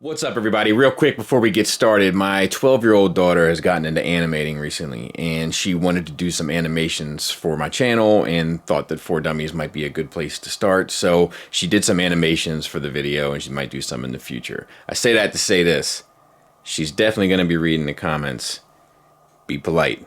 What's up, everybody? Real quick before we get started, my 12-year-old daughter has gotten into animating recently, and she wanted to do some animations for my channel and thought that For Dummies might be a good place to start. So she did some animations for the video, and she might do some in the future. I say that to say this. She's definitely going to be reading the comments. Be polite.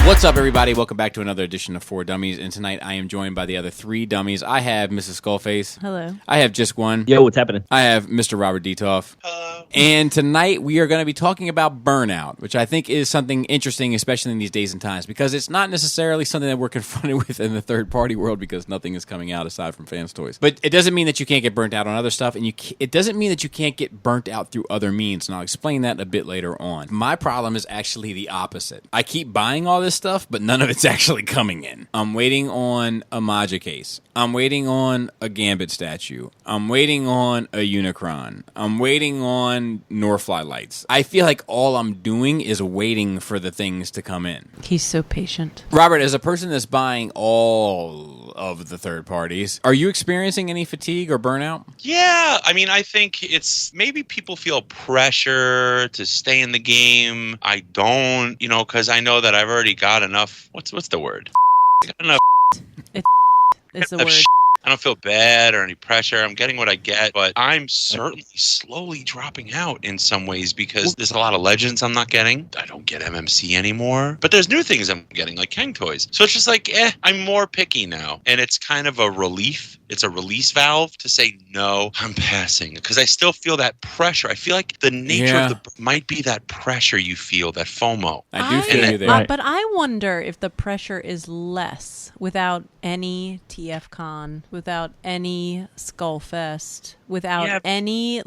What's up, everybody? Welcome back to another edition of For Dummies, and tonight I am joined by the other three dummies. I have Mrs. Skullface. Hello. I have Just One. Yo, what's happening? I have Mr. Robert Detoff. Hello. And tonight we are going to be talking about burnout, which I think is something interesting, especially in these days and times, because it's not necessarily something that we're confronted with in the third-party world because nothing is coming out aside from fans' toys. But it doesn't mean that you can't get burnt out on other stuff, and it doesn't mean that you can't get burnt out through other means, and I'll explain that a bit later on. My problem is actually the opposite. I keep buying all this stuff, but none of it's actually coming in. I'm waiting on a Maja case. I'm waiting on a Gambit statue. I'm waiting on a Unicron. I'm waiting on Norfly lights. I feel like all I'm doing is waiting for the things to come in. He's so patient. Robert, as a person that's buying all of the third parties, are you experiencing any fatigue or burnout? Yeah, I mean, I think it's maybe people feel pressure to stay in the game. I don't, because I know that I've already got enough. What's the word? I got enough. It's the word. I don't feel bad or any pressure. I'm getting what I get, but I'm certainly slowly dropping out in some ways because there's a lot of legends I'm not getting. I don't get MMC anymore, but there's new things I'm getting, like Kang toys. So it's just like, I'm more picky now. And it's kind of a relief. It's a release valve to say, no, I'm passing. Because I still feel that pressure. I feel like the nature of the might be that pressure you feel, that FOMO. I do feel you there. But I wonder if the pressure is less without any TFCon, without any Skullfest, without any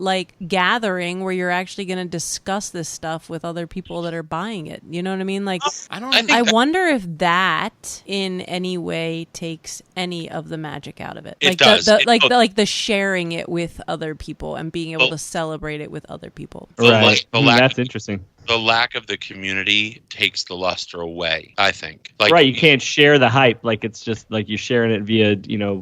gathering where you're actually going to discuss this stuff with other people that are buying it. You know what I mean? I wonder if that in any way takes any of the magic out of it. It does. The sharing it with other people and being able to celebrate it with other people. Right. That's interesting. The lack of the community takes the luster away, I think. You can't share the hype. It's just you're sharing it via,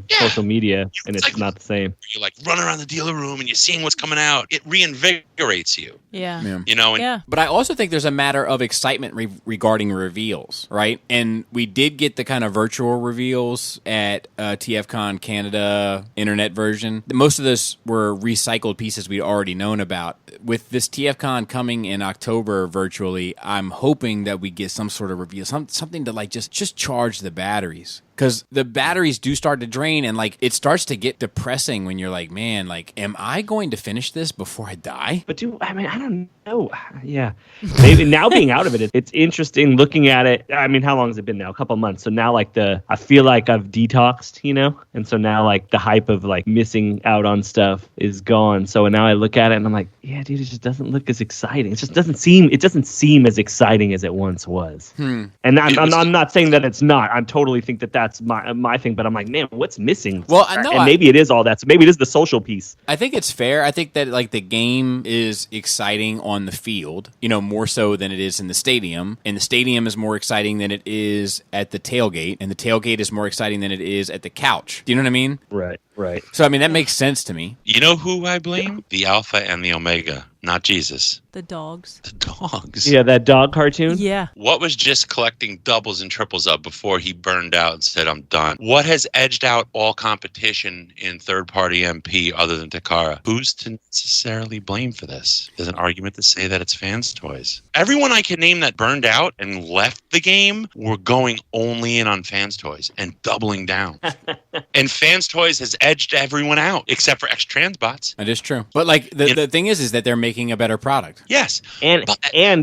social media, and it's not the same. You run around the dealer room and you're seeing what's coming out. It reinvigorates you. Yeah. But I also think there's a matter of excitement regarding reveals, right? And we did get the kind of virtual reveals at TFCon Canada internet version. Most of those were recycled pieces we'd already known about. With this TFCon coming in October virtually, I'm hoping that we get some sort of reveal, something to just charge the batteries. Because the batteries do start to drain, and it starts to get depressing when you're like, man, am I going to finish this before I die? But I don't know. Yeah. Maybe now being out of it, it's interesting looking at it. I mean, how long has it been now? A couple months. So now I feel like I've detoxed, and so now the hype of missing out on stuff is gone. So now I look at it and I'm like, yeah, dude, it just doesn't look as exciting. It just doesn't seem as exciting as it once was. And I'm not saying that it's not. I totally think that's my thing, but I'm like, man, what's missing? Well, I know, maybe it is all that. So maybe it is the social piece. I think it's fair. I think that the game is exciting on the field, more so than it is in the stadium. And the stadium is more exciting than it is at the tailgate, and the tailgate is more exciting than it is at the couch. Do you know what I mean? Right. So I mean that makes sense to me. You know who I blame? The Alpha and the Omega, not Jesus. The dogs. The dogs. Yeah, that dog cartoon? Yeah. What was just collecting doubles and triples up before he burned out and said, I'm done? What has edged out all competition in third-party MP other than Takara? Who's to necessarily blame for this? There's an argument to say that it's fans' toys. Everyone I can name that burned out and left the game were going only in on fans' toys and doubling down. And fans' toys has edged everyone out, except for X-Transbots. That is true. But the thing is that they're making a better product. Yes. And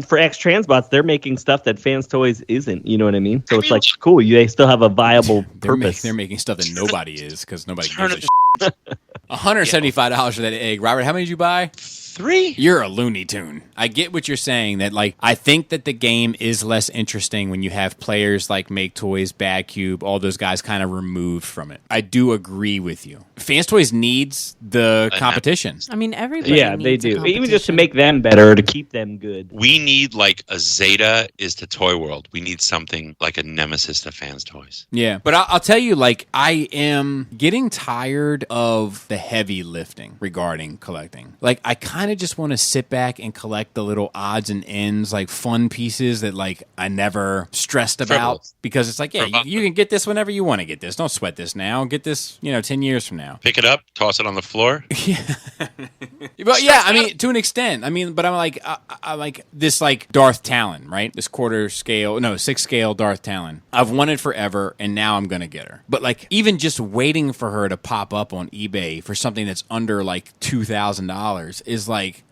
for X-Transbots, they're making stuff that fans' toys isn't. You know what I mean? So it's cool. They still have a viable purpose. They're making stuff that nobody is because nobody gives a $175 for that egg. Robert, how many did you buy? 3. You're a Looney Tune. I get what you're saying, that like I think that the game is less interesting when you have players like Make Toys, Bad Cube, all those guys kind of removed from it. I do agree with you. Fans Toys needs the competition. I mean, everybody Yeah, needs they a do. Even just to competition. make them better, to keep them good. We need like a Zeta is to Toy World. We need something like a Nemesis to Fans Toys. Yeah, but I'll tell you, like, I am getting tired of the heavy lifting regarding collecting. Like, I kind of just want to sit back and collect the little odds and ends, like fun pieces that, like, I never stressed about. Frivolous. Because it's like, yeah, you can get this whenever you want to get this. Don't sweat this now. Get this, 10 years from now. Pick it up, toss it on the floor. But yeah, I mean, to an extent. I mean, but I'm like, I like this, like, Darth Talon, right? This 6 scale Darth Talon. I've wanted forever, and now I'm going to get her. But, like, even just waiting for her to pop up on eBay for something that's under, like, $2,000 is, like,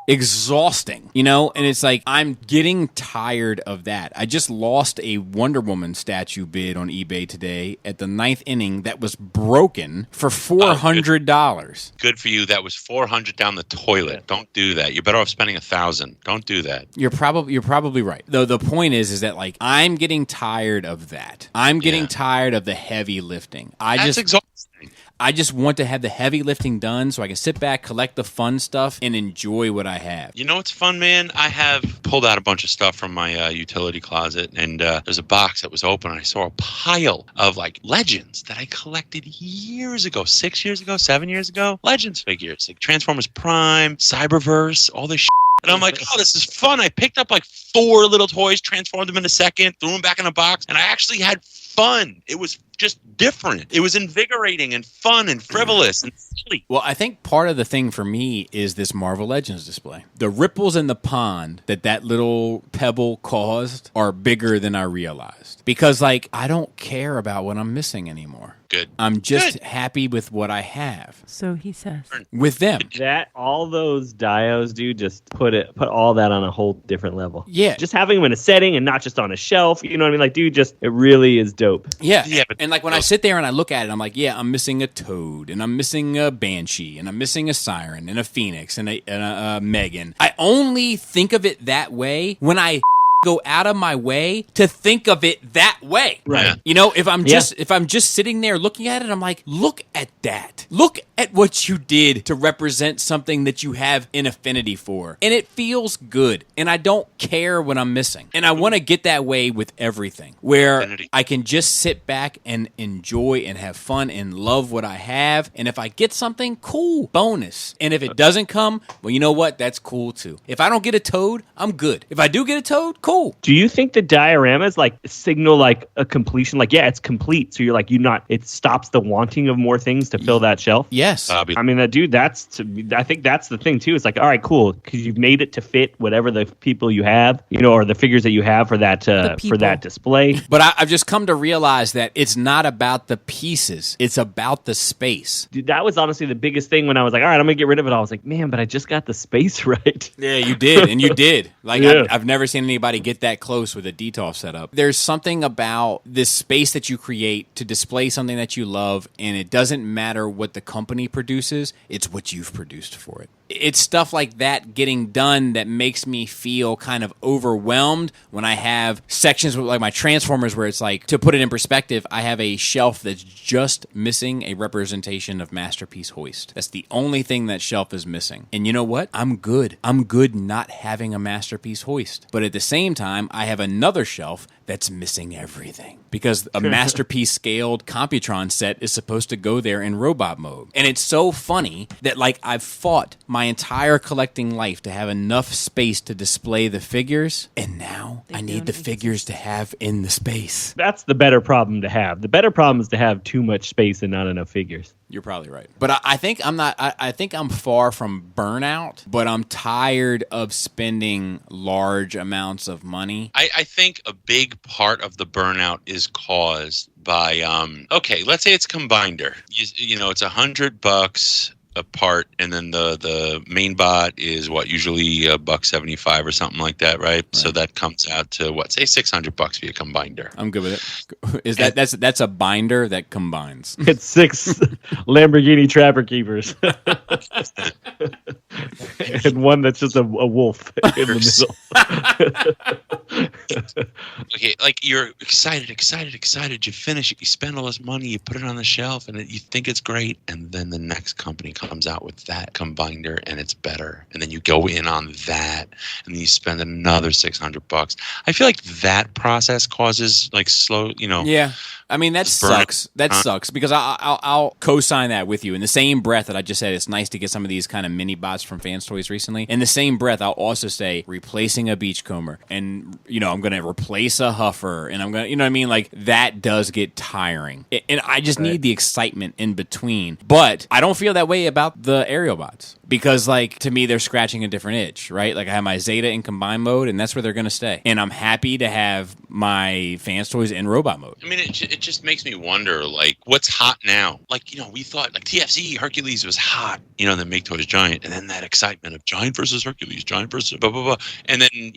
exhausting, and it's like I'm getting tired of that. I just lost a Wonder Woman statue bid on eBay today at the 9th inning that was broken for $400. Good for you. That was $400 down the toilet. Don't do that. You're better off spending $1,000. Don't do that. You're probably right. Though the point is that like I'm getting tired of that. I'm getting tired of the heavy lifting. That's exhausting. I just want to have the heavy lifting done so I can sit back, collect the fun stuff, and enjoy what I have. You know what's fun, man? I have pulled out a bunch of stuff from my utility closet, and there's a box that was open, and I saw a pile of, like, Legends that I collected years ago, 6 years ago, 7 years ago. Legends figures, like Transformers Prime, Cyberverse, all this shit. And I'm like, oh, this is fun. I picked up, like, 4 little toys, transformed them in a second, threw them back in a box, and I actually had fun. It was just different. It was invigorating and fun and frivolous and silly. Well, I think part of the thing for me is this Marvel Legends display. The ripples in the pond that little pebble caused are bigger than I realized. Because, like, I don't care about what I'm missing anymore. Good. I'm just happy with what I have. So he says. With them. That all those dios do just put all that on a whole different level. Yeah. Just having them in a setting and not just on a shelf. You know what I mean? Like, dude, it really is dope. Yeah. But and like when I sit there and I look at it, I'm like, yeah, I'm missing a Toad, and I'm missing a Banshee, and I'm missing a Siren, and a Phoenix, and a Megan. I only think of it that way when I go out of my way to think of it that way. Right. If I'm just sitting there looking at it, I'm like, look at that. Look at what you did to represent something that you have an affinity for. And it feels good. And I don't care what I'm missing. And I want to get that way with everything, where I can just sit back and enjoy and have fun and love what I have. And if I get something, cool, bonus. And if it doesn't come, well, you know what? That's cool too. If I don't get a Toad, I'm good. If I do get a Toad, cool. Do you think the dioramas like signal like a completion? Like, yeah, it's complete. So you're like, it stops the wanting of more things to fill that shelf? Yes. Bobby. I mean, I think that's the thing too. It's like, all right, cool, because you've made it to fit whatever the people you have, or the figures that you have for that display. But I've just come to realize that it's not about the pieces; it's about the space. Dude, that was honestly the biggest thing when I was like, all right, I'm gonna get rid of it. I was like, man, but I just got the space right. Yeah, you did, and you did. Like Yeah. I've never seen anybody get that close with a DTOF setup. There's something about this space that you create to display something that you love, and it doesn't matter what the company produces, it's what you've produced for it. It's stuff like that getting done that makes me feel kind of overwhelmed when I have sections with like my Transformers where it's like, to put it in perspective, I have a shelf that's just missing a representation of Masterpiece Hoist. That's the only thing that shelf is missing. And you know what? I'm good. I'm good not having a Masterpiece Hoist. But at the same time, I have another shelf that's missing everything, because a Masterpiece scaled Computron set is supposed to go there in robot mode. And it's so funny that like I've fought my entire collecting life to have enough space to display the figures, and now I need the figures to have in the space. That's the better problem to have. The better problem is to have too much space and not enough figures. You're probably right. But I think I'm not. I think I'm far from burnout, but I'm tired of spending large amounts of money. I think a big part of the burnout is caused by, okay, let's say it's Combiner. It's $100. a part, and then the main bot is usually $1.75 or something like that, right? So that comes out to say $600 for your combiner. I'm good with it. Is that's a binder that combines? It's 6 Lamborghini Trapper Keepers, and one that's just a wolf in the middle. Okay, like you're excited. You finish it, you spend all this money, you put it on the shelf, and you think it's great, and then the next company comes out with that combiner, and it's better, and then you go in on that, and then you spend another $600. I feel like that process causes like slow, Yeah. I mean, that sucks. That sucks because I'll co-sign that with you. In the same breath that I just said, it's nice to get some of these kind of mini bots from Fans Toys recently. In the same breath, I'll also say replacing a beachcomber, and I'm going to replace a huffer, and I'm going to, like that does get tiring, and I just need the excitement in between. But I don't feel that way about the aerial bots because, like, to me, they're scratching a different itch, right? Like I have my Zeta in combine mode, and that's where they're going to stay, and I'm happy to have my Fans Toys in robot mode. I mean, it just makes me wonder, like, what's hot now? Like, we thought, like, TFC Hercules was hot, then Make Toys Giant, and then that excitement of Giant versus Hercules, Giant versus blah, blah, blah. And then,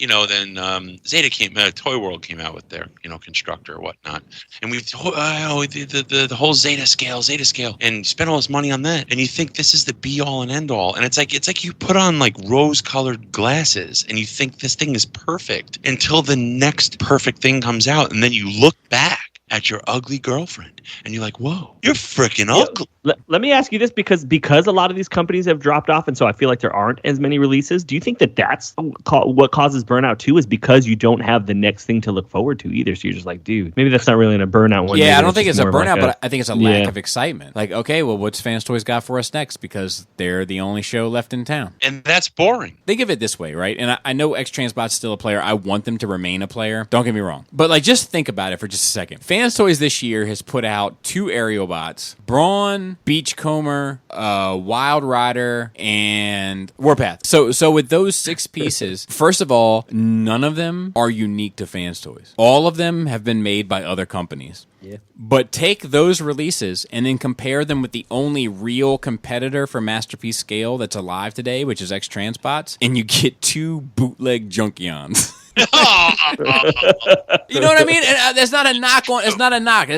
Zeta Toy World came out with their, constructor or whatnot. And the whole Zeta scale, and spend all this money on that. And you think this is the be all and end all. And it's like you put on, like, rose-colored glasses, and you think this thing is perfect until the next perfect thing comes out, and then you look back at your ugly girlfriend, and you're like, whoa, you're freaking ugly. Let me ask you this, because a lot of these companies have dropped off, and so I feel like there aren't as many releases. Do you think that's what causes burnout too, is because you don't have the next thing to look forward to either? So you're just like, dude, maybe that's not really in a burnout one. Yeah, I don't think it's a burnout, but I think it's a lack of excitement. Like, okay, well, what's Fans Toys got for us next? Because they're the only show left in town. And that's boring. Think of it this way, right? And I know X-Transbot's still a player. I want them to remain a player. Don't get me wrong. But, like, just think about it for just a second. Fans Toys this year has put out 2 aerial bots, Brawn, Beachcomber, Wild Rider, and Warpath. So with those 6 pieces, first of all, none of them are unique to Fans Toys. All of them have been made by other companies. Yeah. But take those releases and then compare them with the only real competitor for Masterpiece scale that's alive today, which is X-Transbots, and you get 2 bootleg Junkions. You know what I mean? And, that's not a knock on. It's not a knock in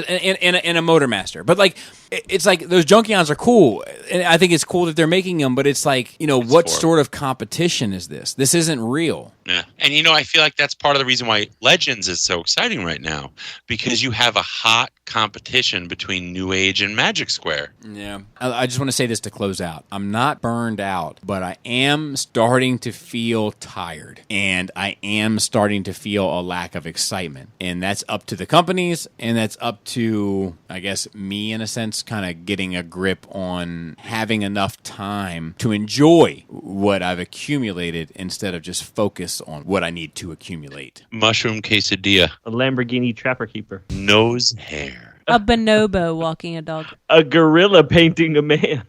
a Motormaster, but like it's like those Junkions are cool, and I think it's cool that they're making them. But it's like what sort of competition is this? This isn't real. Yeah, and I feel like that's part of the reason why Legends is so exciting right now, because you have a hot competition between New Age and Magic Square. Yeah, I just want to say this to close out. I'm not burned out, but I am starting to feel tired, and I am starting to feel a lack of excitement, and that's up to the companies, and that's up to, I guess, me in a sense, kind of getting a grip on having enough time to enjoy what I've accumulated instead of just focus on what I need to accumulate. Mushroom quesadilla. A Lamborghini Trapper Keeper. Nose hair. A bonobo walking a dog. A gorilla painting a man.